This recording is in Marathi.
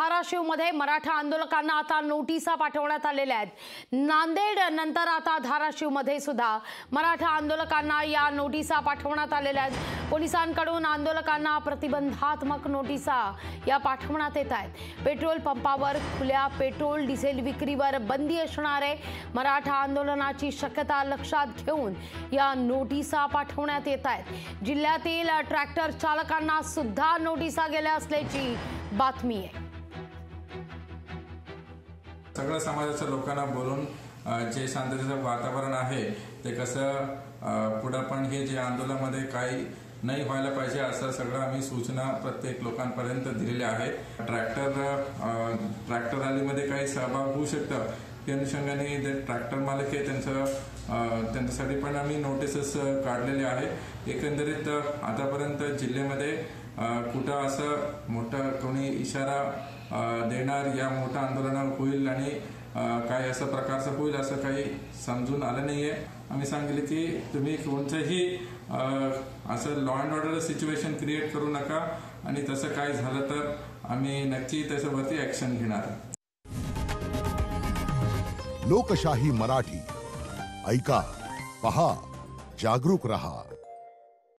धाराशिवमध्ये मराठा आंदोलकांना आता नोटिसा पाठवण्यात आलेल्या आहेत। नांदेड नंतर आता धाराशिवमध्ये सुद्धा मराठा आंदोलकांना या नोटिसा पाठवण्यात आलेल्या आहेत। पोलिसांकडून आंदोलकांना प्रतिबंधात्मक नोटिसा या पाठवण्यात येत आहेत। पेट्रोल पंपावर खुल्या पेट्रोल डिझेल विक्रीवर बंदी असणार आहे। मराठा आंदोलनाची शक्यता लक्षात घेऊन या नोटिसा पाठवण्यात येत आहेत। जिल्ह्यातील ट्रॅक्टर चालकांना सुद्धा नोटिसा गेल्या असल्याची बातमी आहे। सगळ्या समाजाच्या लोकांना बोलून जे शांततेचं वातावरण आहे ते कसं पुढे पण हे जे आंदोलनामध्ये काही नाही व्हायला पाहिजे असं सगळं आम्ही सूचना प्रत्येक लोकांपर्यंत दिलेल्या आहेत। ट्रॅक्टर रॅलीमध्ये काही सहभाग होऊ शकतं त्या अनुषंगाने जे ट्रॅक्टर मालक आहे त्यांच्यासाठी पण आम्ही नोटिसेस काढलेले आहेत। एकंदरीत आतापर्यंत जिल्ह्यामध्ये कुठं असं मोठा कोणी इशारा देणार या मोठा आंदोलन होईल आणि काही असं प्रकारचं होईल असं काही समजून आलं नाहीये। आम्ही सांगितले की तुम्ही कोणतंही असं law and order situation create करू नका आणि तसं काय झालं तर आम्ही नक्की त्याच्यावरती ऍक्शन घेणार। लोकशाही मराठी ऐका, पहा, जागरूक रहा।